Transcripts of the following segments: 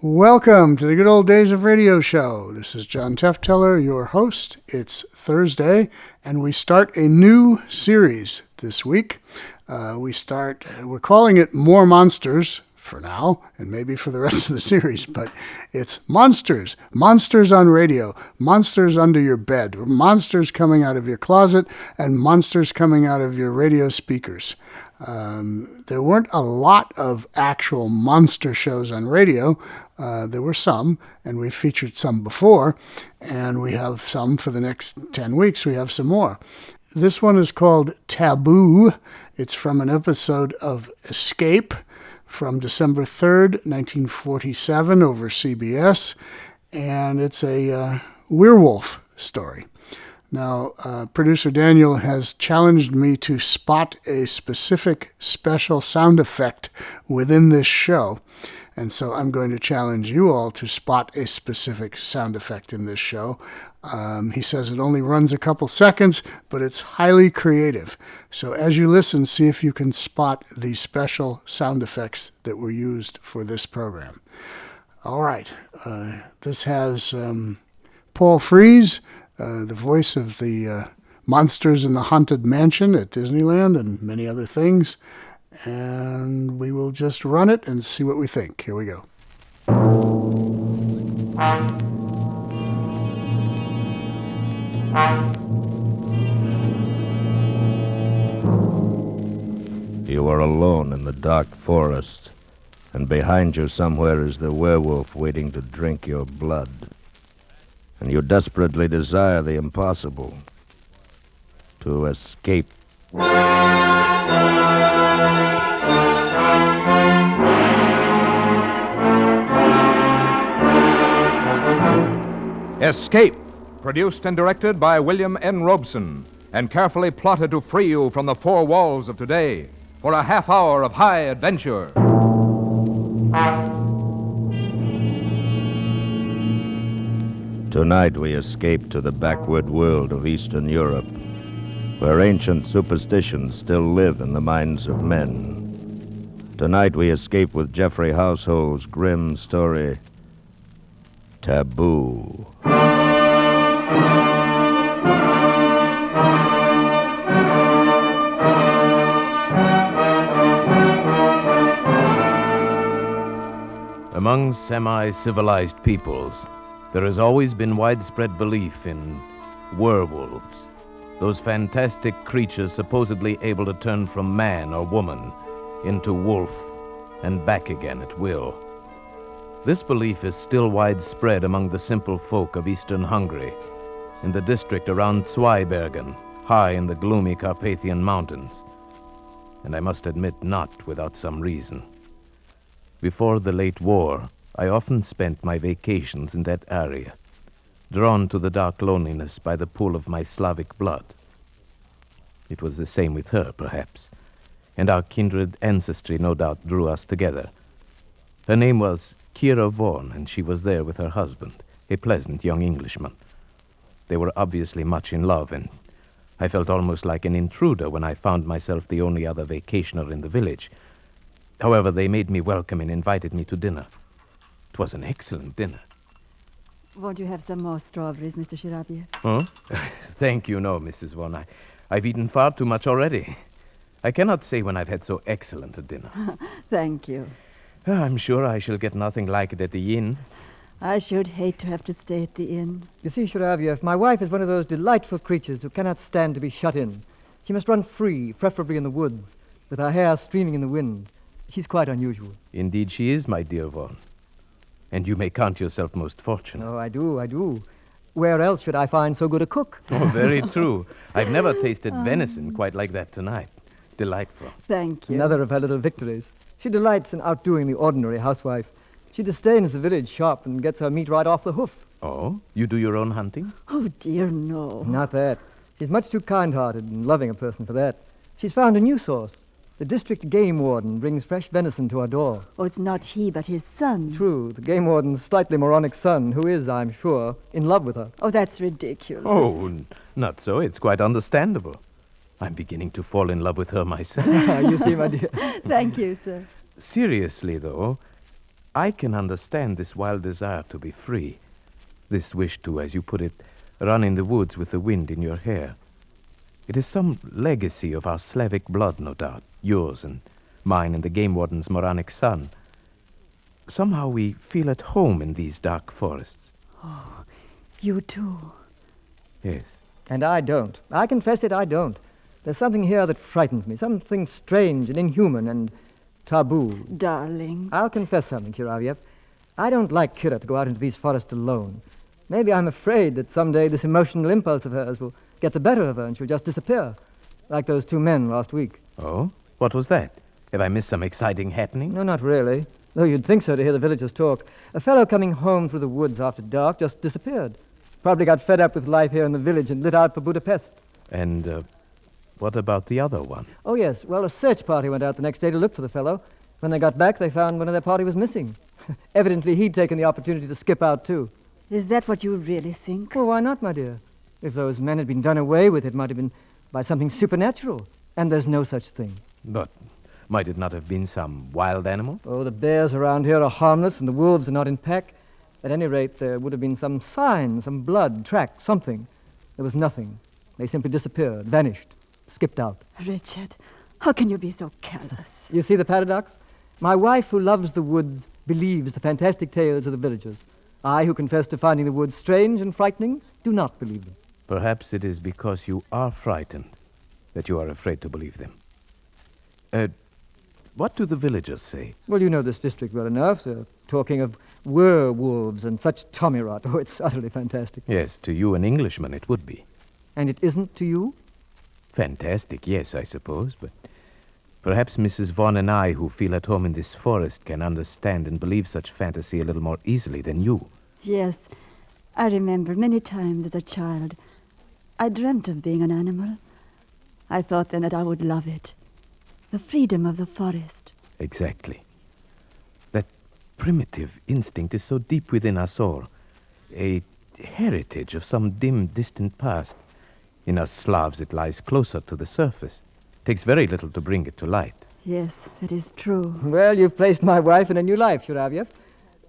Welcome to the Good Old Days of Radio Show. This is John Tefteller, your host. It's Thursday, and we start a new series this week. We're calling it More Monsters for now, and maybe for the rest of the series, but it's monsters. Monsters on radio, monsters under your bed, monsters coming out of your closet, and monsters coming out of your radio speakers. There weren't a lot of actual monster shows on radio. There were some, and we featured some before, and we have some for the next 10 weeks. We have some more. This one is called Taboo. It's from an episode of Escape from December 3rd, 1947 over CBS, and it's a werewolf story. Now, producer Daniel has challenged me to spot a specific special sound effect within this show. And so I'm going to challenge you all to spot a specific sound effect in this show. He says it only runs a couple seconds, but it's highly creative. So as you listen, see if you can spot the special sound effects that were used for this program. All right. This has Paul Frees, the voice of the monsters in the Haunted Mansion at Disneyland and many other things. And we will just run it and see what we think. Here we go. You are alone in the dark forest, and behind you somewhere is the werewolf waiting to drink your blood. And you desperately desire the impossible, to escape. Escape, produced and directed by William N. Robeson, and carefully plotted to free you from the four walls of today for a half hour of high adventure. Tonight we escape to the backward world of Eastern Europe, where ancient superstitions still live in the minds of men. Tonight we escape with Jeffrey Household's grim story, Taboo. Among semi-civilized peoples, there has always been widespread belief in werewolves, those fantastic creatures supposedly able to turn from man or woman into wolf and back again at will. This belief is still widespread among the simple folk of eastern Hungary, in the district around Zweibergen, high in the gloomy Carpathian Mountains, and I must admit not without some reason. Before the late war, I often spent my vacations in that area, drawn to the dark loneliness by the pull of my Slavic blood. It was the same with her, perhaps, and our kindred ancestry no doubt drew us together. Her name was Kira Vaughan, and she was there with her husband, a pleasant young Englishman. They were obviously much in love, and I felt almost like an intruder when I found myself the only other vacationer in the village. However, they made me welcome and invited me to dinner. It was an excellent dinner. Won't you have some more strawberries, Mr. Shirabier? Oh? Thank you, no, Mrs. Vaughan. I've eaten far too much already. I cannot say when I've had so excellent a dinner. Thank you. I'm sure I shall get nothing like it at the inn. I should hate to have to stay at the inn. You see, Shiraviev, my wife is one of those delightful creatures who cannot stand to be shut in. She must run free, preferably in the woods, with her hair streaming in the wind. She's quite unusual. Indeed she is, my dear Vaughan. And you may count yourself most fortunate. Oh, I do. Where else should I find so good a cook? Oh, very true. I've never tasted venison quite like that tonight. Delightful. Thank you. Another of her little victories. She delights in outdoing the ordinary housewife. She disdains the village shop and gets her meat right off the hoof. Oh? You do your own hunting? Oh, dear, no. Not that. She's much too kind-hearted and loving a person for that. She's found a new source. The district game warden brings fresh venison to our door. Oh, it's not he, but his son. True, the game warden's slightly moronic son, who is, I'm sure, in love with her. Oh, that's ridiculous. Oh, not so. It's quite understandable. I'm beginning to fall in love with her myself. You see, my dear. Thank you, sir. Seriously, though, I can understand this wild desire to be free. This wish to, as you put it, run in the woods with the wind in your hair. It is some legacy of our Slavic blood, no doubt. Yours and mine and the game warden's Moranic son. Somehow we feel at home in these dark forests. Oh, you too. Yes. And I don't. I confess it, I don't. There's something here that frightens me, something strange and inhuman and taboo. Darling. I'll confess something, Kiraviev. I don't like Kira to go out into these forests alone. Maybe I'm afraid that someday this emotional impulse of hers will get the better of her and she'll just disappear, like those two men last week. Oh? What was that? Have I missed some exciting happening? No, not really. Though you'd think so to hear the villagers talk. A fellow coming home through the woods after dark just disappeared. Probably got fed up with life here in the village and lit out for Budapest. And, what about the other one? Oh, yes. Well, a search party went out the next day to look for the fellow. When they got back, they found one of their party was missing. Evidently, he'd taken the opportunity to skip out, too. Is that what you really think? Well, why not, my dear? If those men had been done away with, it might have been by something supernatural. And there's no such thing. But might it not have been some wild animal? Oh, the bears around here are harmless and the wolves are not in pack. At any rate, there would have been some sign, some blood, track, something. There was nothing. They simply disappeared, vanished, skipped out. Richard, how can you be so callous? You see the paradox? My wife, who loves the woods, believes the fantastic tales of the villagers. I, who confess to finding the woods strange and frightening, do not believe them. Perhaps it is because you are frightened that you are afraid to believe them. What do the villagers say? Well, you know this district well enough. They're talking of werewolves and such tommy rot. Oh, it's utterly fantastic. Yes, to you, an Englishman, it would be. And it isn't to you? Fantastic, yes, I suppose, but perhaps Mrs. Vaughan and I, who feel at home in this forest, can understand and believe such fantasy a little more easily than you. Yes, I remember many times as a child, I dreamt of being an animal. I thought then that I would love it. The freedom of the forest. Exactly. That primitive instinct is so deep within us all. A heritage of some dim, distant past. In us Slavs, it lies closer to the surface. Takes very little to bring it to light. Yes, that is true. Well, you've placed my wife in a new life, Shuravyev.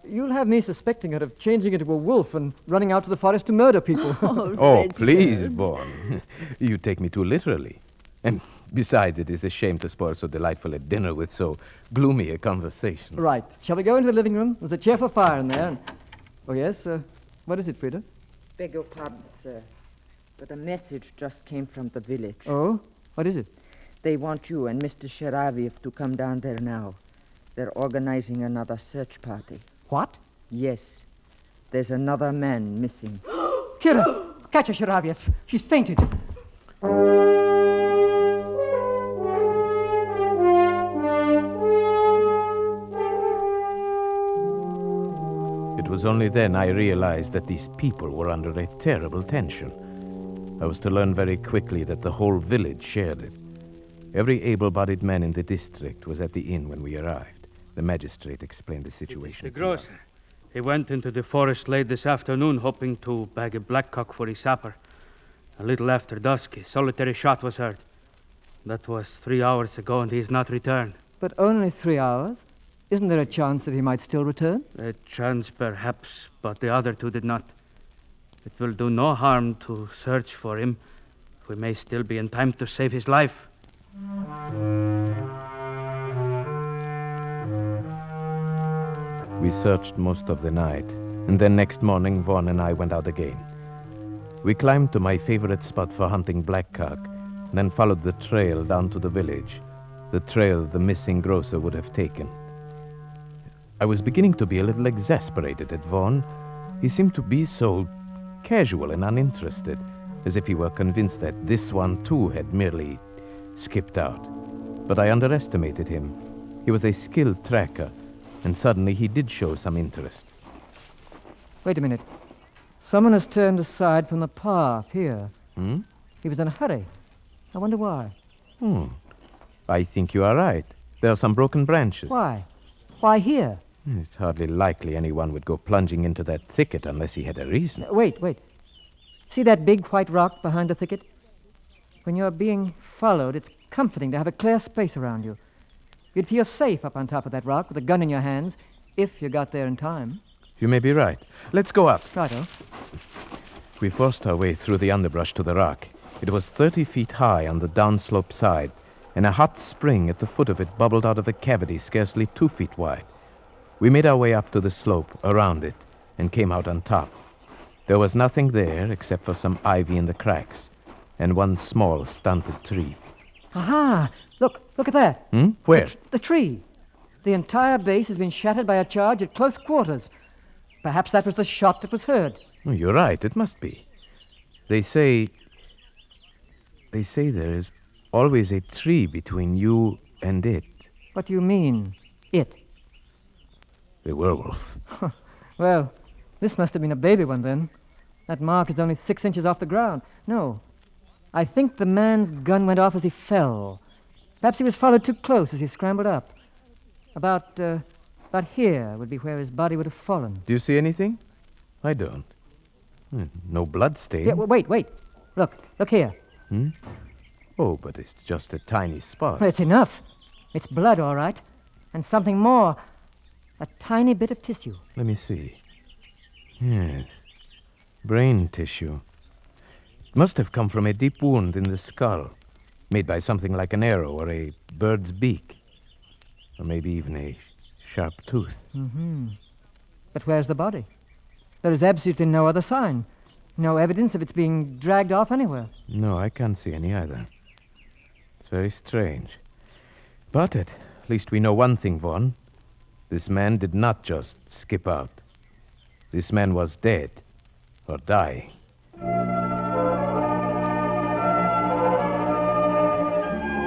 You'll have me suspecting her of changing into a wolf and running out to the forest to murder people. Oh, please, Vaughan. You take me too literally. And besides, it is a shame to spoil so delightful a dinner with so gloomy a conversation. Right. Shall we go into the living room? There's a cheerful fire in there. Oh, yes? What is it, Frida? Beg your pardon, sir, but a message just came from the village. Oh? What is it? They want you and Mr. Sheraviev to come down there now. They're organizing another search party. What? Yes. There's another man missing. Kira! Catch her, Sheraviev. She's fainted. It was only then I realized that these people were under a terrible tension. I was to learn very quickly that the whole village shared it. Every able-bodied man in the district was at the inn when we arrived. The magistrate explained the situation. The grocer. He went into the forest late this afternoon hoping to bag a blackcock for his supper. A little after dusk, a solitary shot was heard. That was 3 hours ago, and he has not returned. But only 3 hours? Isn't there a chance that he might still return? A chance, perhaps, but the other two did not. It will do no harm to search for him. We may still be in time to save his life. We searched most of the night, and then next morning Vaughan and I went out again. We climbed to my favorite spot for hunting blackcock, and then followed the trail down to the village, the trail the missing grocer would have taken. I was beginning to be a little exasperated at Vaughan. He seemed to be so casual and uninterested, as if he were convinced that this one too had merely skipped out. But I underestimated him. He was a skilled tracker, and suddenly he did show some interest. Wait a minute. Someone has turned aside from the path here. Hmm? He was in a hurry. I wonder why. I think you are right. There are some broken branches. Why? Why here? It's hardly likely anyone would go plunging into that thicket unless he had a reason. Wait. See that big white rock behind the thicket? When you're being followed, it's comforting to have a clear space around you. You'd feel safe up on top of that rock with a gun in your hands, If you got there in time. You may be right. Let's go up. Righto. We forced our way through the underbrush to the rock. It was 30 feet high on the downslope side, and a hot spring at the foot of it bubbled out of a cavity scarcely 2 feet wide. We made our way up to the slope, around it, and came out on top. There was nothing there except for some ivy in the cracks, and one small stunted tree. Aha! Look at that. Where? The tree. The entire base has been shattered by a charge at close quarters. Perhaps that was the shot that was heard. Oh, you're right, it must be. They say there is always a tree between you and it. What do you mean, it? The werewolf. Well, this must have been a baby one then. That mark is only 6 inches off the ground. No, I think the man's gun went off as he fell. Perhaps he was followed too close as he scrambled up. About here would be where his body would have fallen. Do you see anything? I don't. No blood stain. Yeah, wait. Look here. Oh, but it's just a tiny spot. Well, it's enough. It's blood, all right. And something more. A tiny bit of tissue. Let me see. Yes. Brain tissue. It must have come from a deep wound in the skull, made by something like an arrow or a bird's beak. Or maybe even a sharp tooth. But where's the body? There is absolutely no other sign. No evidence of its being dragged off anywhere. No, I can't see any either. It's very strange. But at least we know one thing, Vaughn. This man did not just skip out. This man was dead or dying.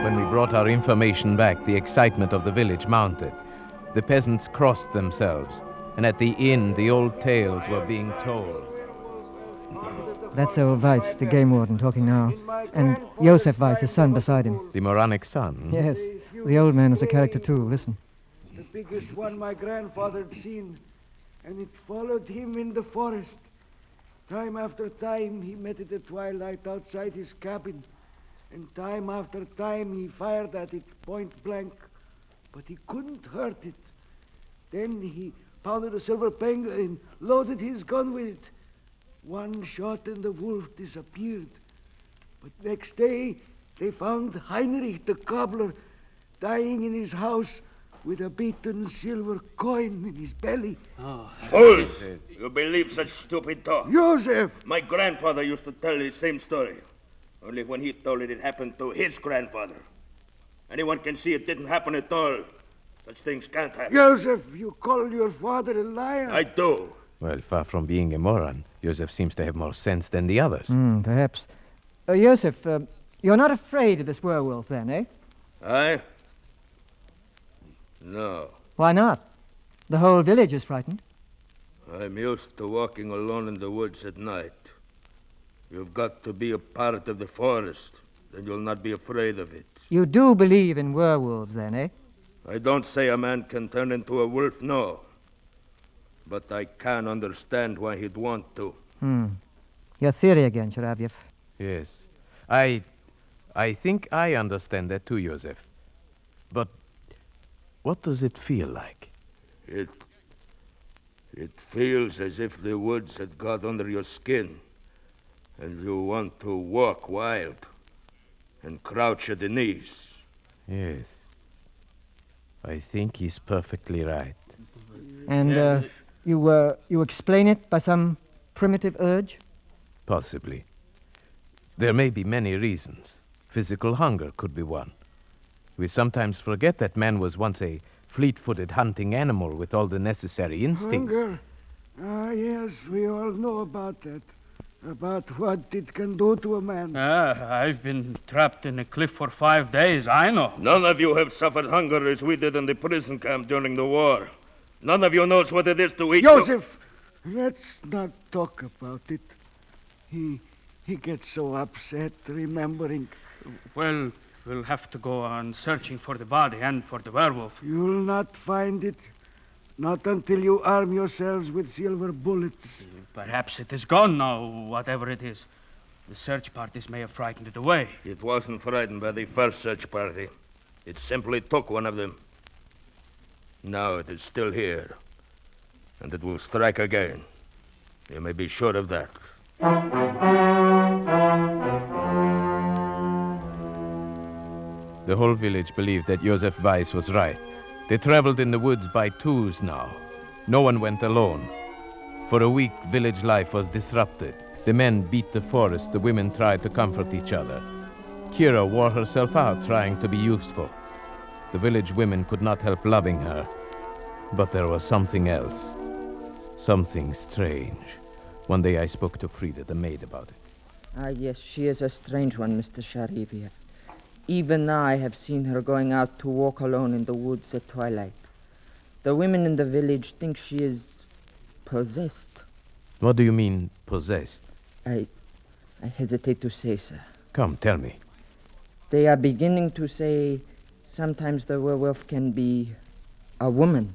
When we brought our information back, the excitement of the village mounted. The peasants crossed themselves, and at the inn, the old tales were being told. That's old Weiss, the game warden, talking now. And Josef Weiss, his son, beside him. The moronic son? Yes. The old man is a character, too. Listen. The biggest one my grandfather had seen, and it followed him in the forest. Time after time, he met it at twilight outside his cabin, and time after time he fired at it point blank, but he couldn't hurt it. Then he pounded a silver penga and loaded his gun with it. One shot and the wolf disappeared. But next day, they found Heinrich the cobbler dying in his house with a beaten silver coin in his belly. Fools! You believe such stupid talk? Joseph! My grandfather used to tell the same story. Only when he told it happened to his grandfather. Anyone can see it didn't happen at all. Such things can't happen. Joseph, you call your father a liar? I do. Well, far from being a moron, Joseph seems to have more sense than the others. Perhaps. Joseph, you're not afraid of this werewolf then, eh? I? No. Why not? The whole village is frightened. I'm used to walking alone in the woods at night. You've got to be a part of the forest, then you'll not be afraid of it. You do believe in werewolves then, eh? I don't say a man can turn into a wolf, no. But I can understand why he'd want to. Your theory again, Sharavyev. Yes. I think I understand that too, Joseph. But what does it feel like? It feels as if the woods had got under your skin, and you want to walk wild and crouch at the knees. Yes. I think he's perfectly right. And you explain it by some primitive urge? Possibly. There may be many reasons. Physical hunger could be one. We sometimes forget that man was once a fleet-footed hunting animal with all the necessary instincts. Hunger? Yes, we all know about that. About what it can do to a man. I've been trapped in a cliff for 5 days, I know. None of you have suffered hunger as we did in the prison camp during the war. None of you knows what it is to eat. Joseph, let's not talk about it. He gets so upset remembering. Well, we'll have to go on searching for the body and for the werewolf. You'll not find it. Not until you arm yourselves with silver bullets. Perhaps it is gone now, whatever it is. The search parties may have frightened it away. It wasn't frightened by the first search party. It simply took one of them. Now it is still here, and it will strike again. You may be sure of that. The whole village believed that Josef Weiss was right. They traveled in the woods by twos now. No one went alone. For a week, village life was disrupted. The men beat the forest, the women tried to comfort each other. Kira wore herself out trying to be useful. The village women could not help loving her. But there was something else. Something strange. One day I spoke to Frida, the maid, about it. Ah, yes, she is a strange one, Mr. Shariviev. Even now I have seen her going out to walk alone in the woods at twilight. The women in the village think she is possessed. What do you mean, possessed? I hesitate to say, sir. Come, tell me. They are beginning to say sometimes the werewolf can be a woman.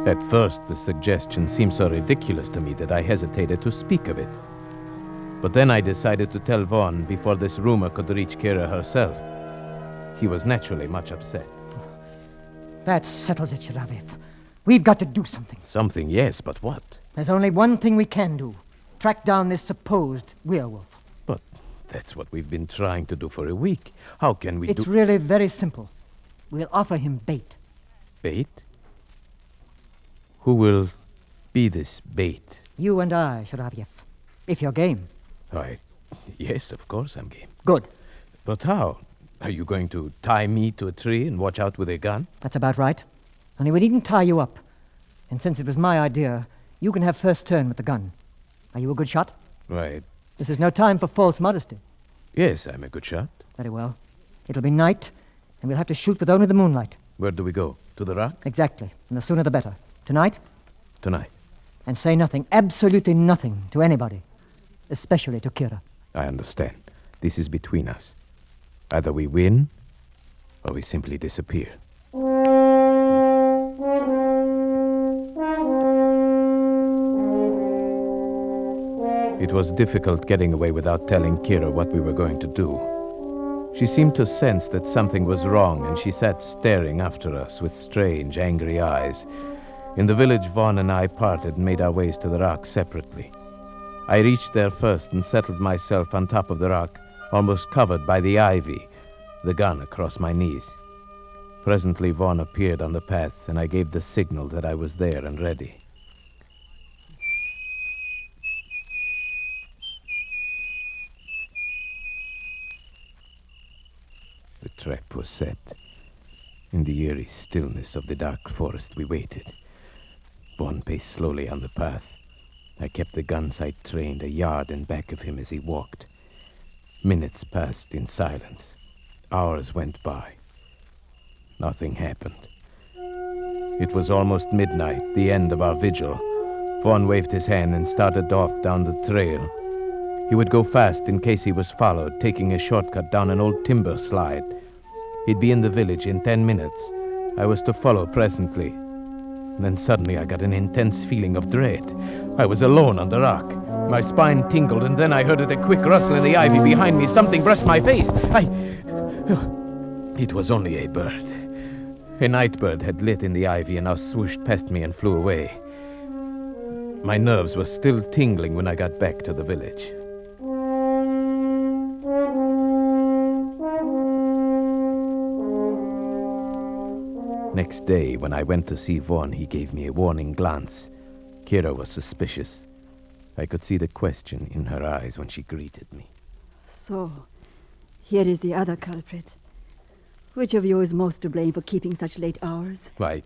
At first, the suggestion seemed so ridiculous to me that I hesitated to speak of it. But then I decided to tell Vaughn before this rumor could reach Kira herself. He was naturally much upset. That settles it, Sharaviev. We've got to do something. Something, yes, but what? There's only one thing we can do. Track down this supposed werewolf. But that's what we've been trying to do for a week. How can we It's really very simple. We'll offer him bait. Bait? Who will be this bait? You and I, Sharaviev. If you're game. Why, yes, of course I'm game. Good. But how? Are you going to tie me to a tree and watch out with a gun? That's about right. Only we needn't tie you up. And since it was my idea, you can have first turn with the gun. Are you a good shot? Right. This is no time for false modesty. Yes, I'm a good shot. Very well. It'll be night, and we'll have to shoot with only the moonlight. Where do we go? To the rock? Exactly. And the sooner the better. Tonight? Tonight. And say nothing, absolutely nothing, to anybody. Especially to Kira. I understand. This is between us. Either we win, or we simply disappear. It was difficult getting away without telling Kira what we were going to do. She seemed to sense that something was wrong, and she sat staring after us with strange, angry eyes. In the village, Vaughn and I parted and made our ways to the rock separately. I reached there first and settled myself on top of the rock, almost covered by the ivy, the gun across my knees. Presently, Vaughn appeared on the path, and I gave the signal that I was there and ready. The trap was set. In the eerie stillness of the dark forest, we waited. Vaughn paced slowly on the path. I kept the gun sight trained a yard in back of him as he walked. Minutes passed in silence. Hours went by. Nothing happened. It was almost midnight, the end of our vigil. Vaughn waved his hand and started off down the trail. He would go fast in case he was followed, taking a shortcut down an old timber slide. He'd be in the village in 10 minutes. I was to follow presently. Then suddenly I got an intense feeling of dread. I was alone on the rock. My spine tingled, and then I heard a quick rustle in the ivy behind me. Something brushed my face. It was only a bird. A night bird had lit in the ivy and now swooshed past me and flew away. My nerves were still tingling when I got back to the village. Next day, when I went to see Vaughn, he gave me a warning glance. Kira was suspicious. I could see the question in her eyes when she greeted me. So, here is the other culprit. Which of you is most to blame for keeping such late hours? Why,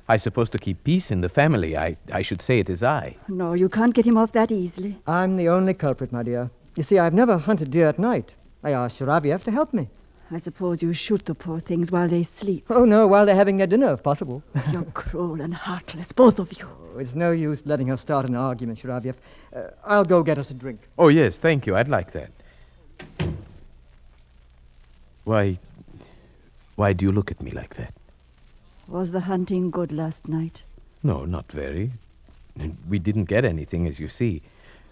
I supposed to keep peace in the family. I should say it is I. No, you can't get him off that easily. I'm the only culprit, my dear. You see, I've never hunted deer at night. I asked Sharaviev to help me. I suppose you shoot the poor things while they sleep. Oh, no, while they're having their dinner, if possible. You're cruel and heartless, both of you. Oh, it's no use letting her start an argument, Sharaviev. I'll go get us a drink. Oh, yes, thank you. I'd like that. Why do you look at me like that? Was the hunting good last night? No, not very. We didn't get anything, as you see.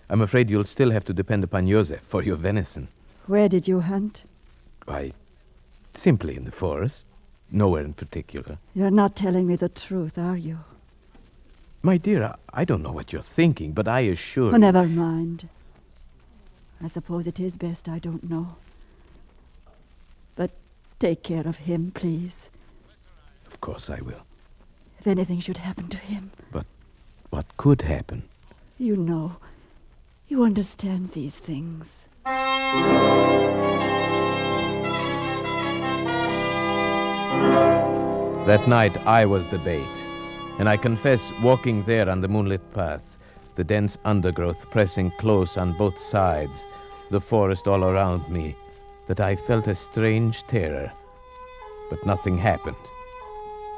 I'm afraid you'll still have to depend upon Josef for your venison. Where did you hunt? Why, Simply in the forest. Nowhere in particular. You're not telling me the truth, are you? My dear, I don't know what you're thinking, but I assure Oh, you... never mind. I suppose it is best I don't know. But take care of him, please. Of course I will. If anything should happen to him. But what could happen? You know. You understand these things. That night I was the bait. And I confess, walking there on the moonlit path, the dense undergrowth pressing close on both sides, the forest all around me, that I felt a strange terror. But nothing happened.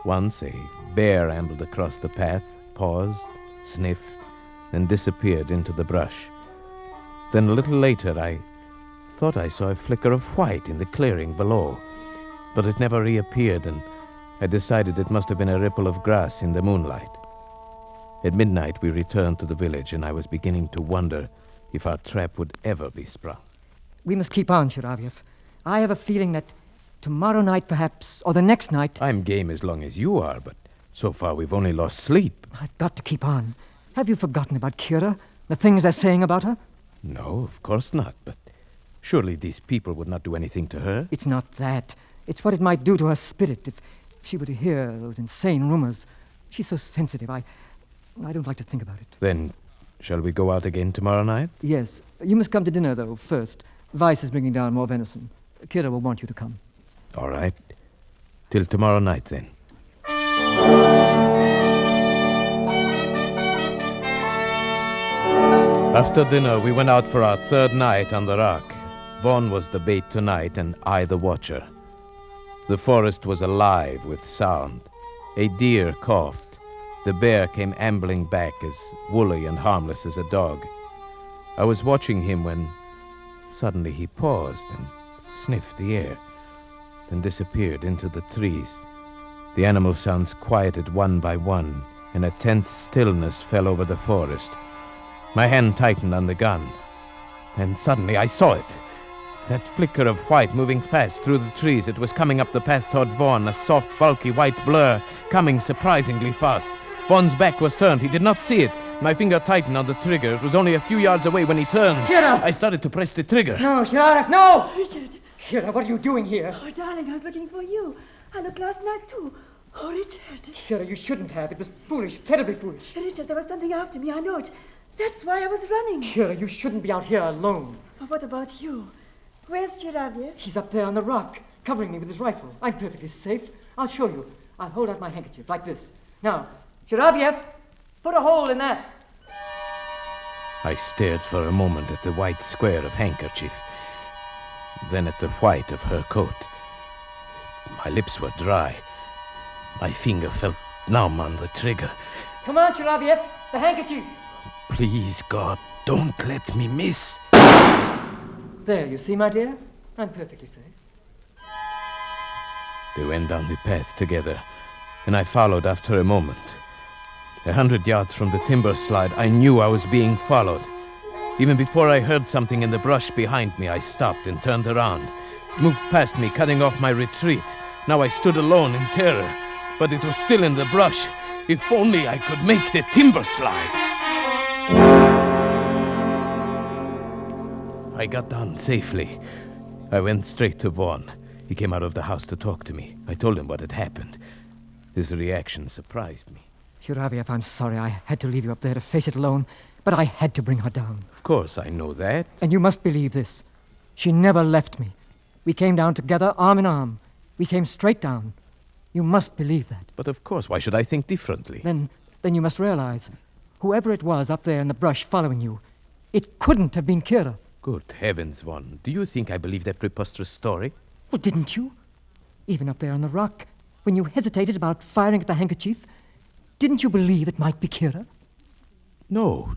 Once a bear ambled across the path, paused, sniffed, and disappeared into the brush. Then a little later I thought I saw a flicker of white in the clearing below, but it never reappeared, and I decided it must have been a ripple of grass in the moonlight. At midnight we returned to the village, and I was beginning to wonder if our trap would ever be sprung. We must keep on, Shiravyev. I have a feeling that tomorrow night, perhaps, or the next night... I'm game as long as you are, but so far we've only lost sleep. I've got to keep on. Have you forgotten about Kira? The things they're saying about her? No, of course not, but surely these people would not do anything to her? It's not that. It's what it might do to her spirit if she were to hear those insane rumors. She's so sensitive. I don't like to think about it. Then, shall we go out again tomorrow night? Yes. You must come to dinner, though, first. Weiss is bringing down more venison. Kira will want you to come. All right. Till tomorrow night, then. After dinner, we went out for our third night on the rock. Vaughn was the bait tonight, and I the watcher. The forest was alive with sound. A deer coughed. The bear came ambling back, as woolly and harmless as a dog. I was watching him when suddenly he paused and sniffed the air, then disappeared into the trees. The animal sounds quieted one by one, and a tense stillness fell over the forest. My hand tightened on the gun, and suddenly I saw it. That flicker of white moving fast through the trees. It was coming up the path toward Vaughn, a soft, bulky white blur, coming surprisingly fast. Vaughn's back was turned. He did not see it. My finger tightened on the trigger. It was only a few yards away when he turned. Kira! I started to press the trigger. No, Sheriff, no! Richard! Kira, what are you doing here? Oh, darling, I was looking for you. I looked last night, too. Oh, Richard. Kira, you shouldn't have. It was foolish, terribly foolish. Richard, there was something after me. I know it. That's why I was running. Kira, you shouldn't be out here alone. Oh, what about you? Where's Shiravyev? He's up there on the rock, covering me with his rifle. I'm perfectly safe. I'll show you. I'll hold out my handkerchief like this. Now, Shiravyev, put a hole in that. I stared for a moment at the white square of handkerchief, then at the white of her coat. My lips were dry. My finger felt numb on the trigger. Come on, Shiravyev, the handkerchief. Please, God, don't let me miss. There, you see, my dear? I'm perfectly safe. They went down the path together, and I followed after a moment. 100 yards from the timber slide, I knew I was being followed. Even before I heard something in the brush behind me, I stopped and turned around. It moved past me, cutting off my retreat. Now I stood alone in terror, but it was still in the brush. If only I could make the timber slide. I got down safely. I went straight to Vaughn. He came out of the house to talk to me. I told him what had happened. His reaction surprised me. Shiravyev, I'm sorry I had to leave you up there to face it alone, but I had to bring her down. Of course, I know that. And you must believe this. She never left me. We came down together, arm in arm. We came straight down. You must believe that. But of course, why should I think differently? Then you must realize, whoever it was up there in the brush following you, it couldn't have been Kira. Good heavens, Vaughn. Do you think I believe that preposterous story? Well, didn't you? Even up there on the rock, when you hesitated about firing at the handkerchief, didn't you believe it might be Kira? No.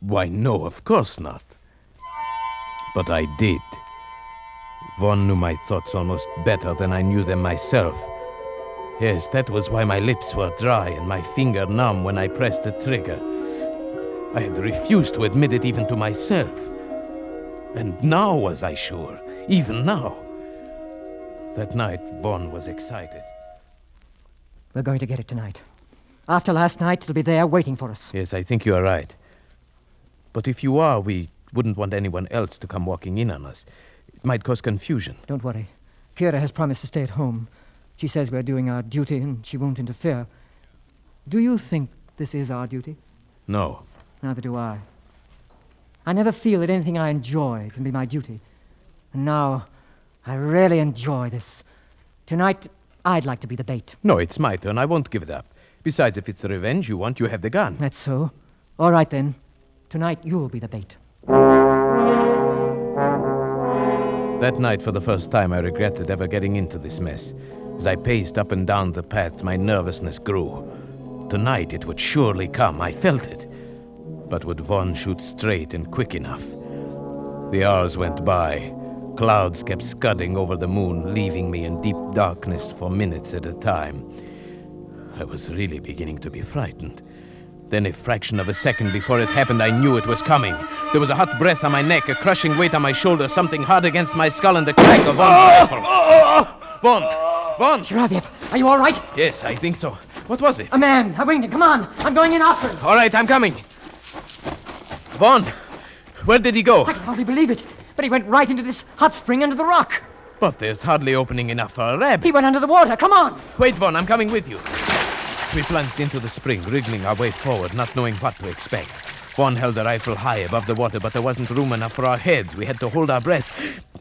Why, no, of course not. But I did. Vaughn knew my thoughts almost better than I knew them myself. Yes, that was why my lips were dry and my finger numb when I pressed the trigger. I had refused to admit it even to myself. And now was I sure, even now. That night, Vaughn was excited. We're going to get it tonight. After last night, it'll be there waiting for us. Yes, I think you are right. But if you are, we wouldn't want anyone else to come walking in on us. It might cause confusion. Don't worry. Kira has promised to stay at home. She says we're doing our duty and she won't interfere. Do you think this is our duty? No. Neither do I. I never feel that anything I enjoy can be my duty. And now, I really enjoy this. Tonight, I'd like to be the bait. No, it's my turn. I won't give it up. Besides, if it's the revenge you want, you have the gun. That's so. All right, then. Tonight, you'll be the bait. That night, for the first time, I regretted ever getting into this mess. As I paced up and down the path, my nervousness grew. Tonight, it would surely come. I felt it. But would Vaughn shoot straight and quick enough? The hours went by. Clouds kept scudding over the moon, leaving me in deep darkness for minutes at a time. I was really beginning to be frightened. Then, a fraction of a second before it happened, I knew it was coming. There was a hot breath on my neck, a crushing weight on my shoulder, something hard against my skull, and the crack of Vaughn's rifle. Vaughn! Shiravyev, are you all right? Yes, I think so. What was it? A man. I winged him. Come on. I'm going in after him. All right, I'm coming. Vaughn, where did he go? I can hardly believe it. But he went right into this hot spring under the rock. But there's hardly opening enough for a rabbit. He went under the water. Come on. Wait, Vaughn, I'm coming with you. We plunged into the spring, wriggling our way forward, not knowing what to expect. Vaughn held the rifle high above the water, but there wasn't room enough for our heads. We had to hold our breath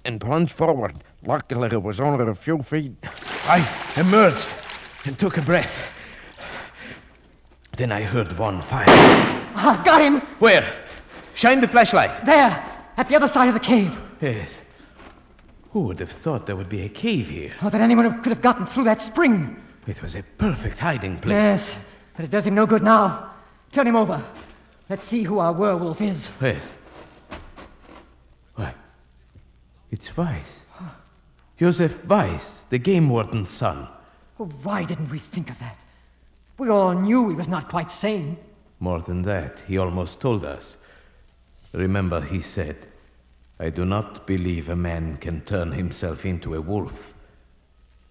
and plunge forward. Luckily, it was only a few feet. I emerged and took a breath. Then I heard Vaughn fire. Ah, got him. Where? Shine the flashlight. There, at the other side of the cave. Yes. Who would have thought there would be a cave here? Or that anyone could have gotten through that spring. It was a perfect hiding place. Yes, but it does him no good now. Turn him over. Let's see who our werewolf is. Yes. Why? It's Weiss. Joseph Weiss, the game warden's son. Oh, why didn't we think of that? We all knew he was not quite sane. More than that, he almost told us. Remember, he said, I do not believe a man can turn himself into a wolf,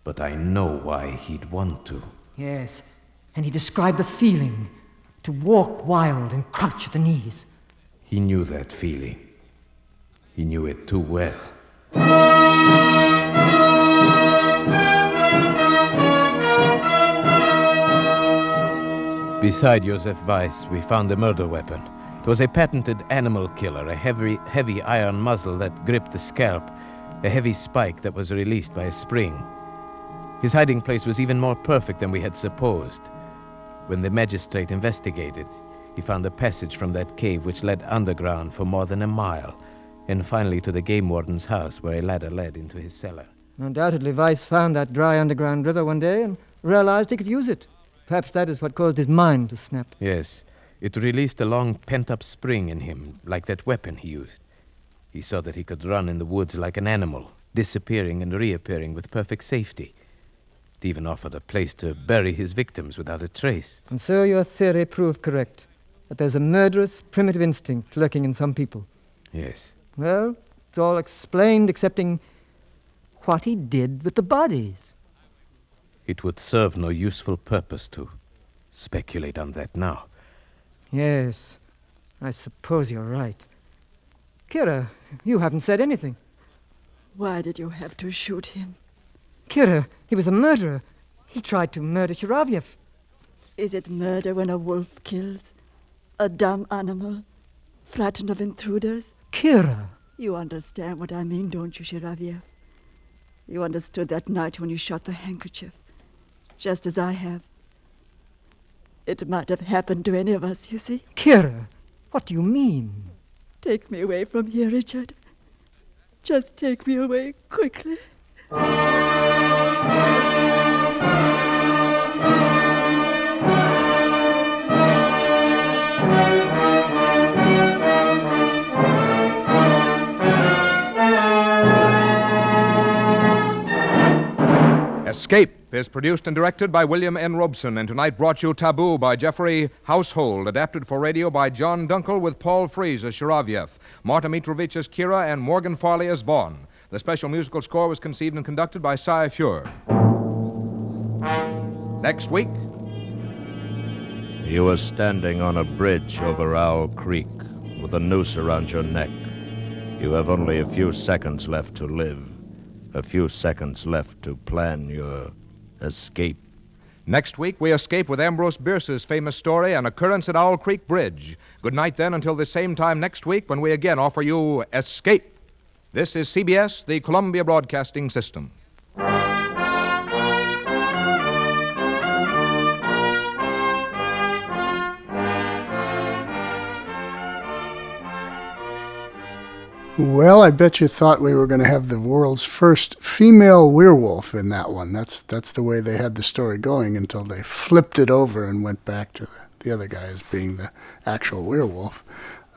but I know why he'd want to. Yes, and he described the feeling to walk wild and crouch at the knees. He knew that feeling. He knew it too well. Beside Joseph Weiss, we found a murder weapon. It was a patented animal killer, a heavy iron muzzle that gripped the scalp, a heavy spike that was released by a spring. His hiding place was even more perfect than we had supposed. When the magistrate investigated, he found a passage from that cave which led underground for more than a mile, and finally to the game warden's house, where a ladder led into his cellar. Undoubtedly, Weiss found that dry underground river one day and realized he could use it. Perhaps that is what caused his mind to snap. Yes, it released a long pent-up spring in him, like that weapon he used. He saw that he could run in the woods like an animal, disappearing and reappearing with perfect safety. It even offered a place to bury his victims without a trace. And so your theory proved correct, that there's a murderous, primitive instinct lurking in some people. Yes. Well, it's all explained excepting what he did with the bodies. It would serve no useful purpose to speculate on that now. Yes, I suppose you're right. Kira, you haven't said anything. Why did you have to shoot him? Kira, he was a murderer. He tried to murder Shiravyev. Is it murder when a wolf kills? A dumb animal? Frightened of intruders? Kira! You understand what I mean, don't you, Shiravyev? You understood that night when you shot the handkerchief. Just as I have. It might have happened to any of us, you see. Kira, what do you mean? Take me away from here, Richard. Just take me away quickly. Escape is produced and directed by William N. Robson, and tonight brought you Taboo by Jeffrey Household, adapted for radio by John Dunkel with Paul Frees as Shiravyev, Marta Mitrovich as Kira, and Morgan Farley as Vaughn. The special musical score was conceived and conducted by Cy Fure. Next week, You were standing on a bridge over Owl Creek with a noose around your neck. You have only a few seconds left to live, a few seconds left to plan your escape. Next week, we escape with Ambrose Bierce's famous story, An Occurrence at Owl Creek Bridge. Good night, then, until the same time next week when we again offer you Escape. This is CBS, the Columbia Broadcasting System. Well, I bet you thought we were going to have the world's first female werewolf in that one. That's the way they had the story going until they flipped it over and went back to the other guy as being the actual werewolf.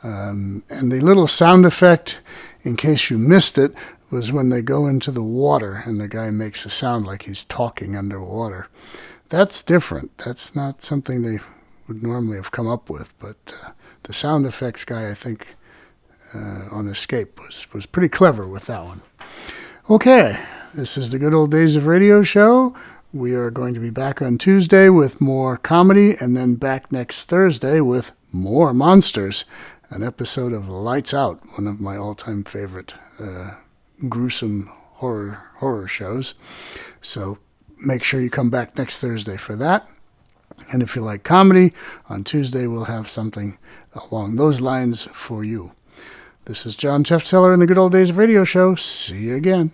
And the little sound effect, in case you missed it, was when they go into the water and the guy makes a sound like he's talking underwater. That's different. That's not something they would normally have come up with, but the sound effects guy, I think, on Escape was pretty clever with that one. Okay, this is the Good Old Days of Radio show. We are going to be back on Tuesday with more comedy, and then back next Thursday with more monsters, an episode of Lights Out, one of my all-time favorite gruesome horror shows. So make sure you come back next Thursday for that. And if you like comedy, on Tuesday we'll have something along those lines for you. This is John Tefteller in the Good Old Days of Radio show. See you again.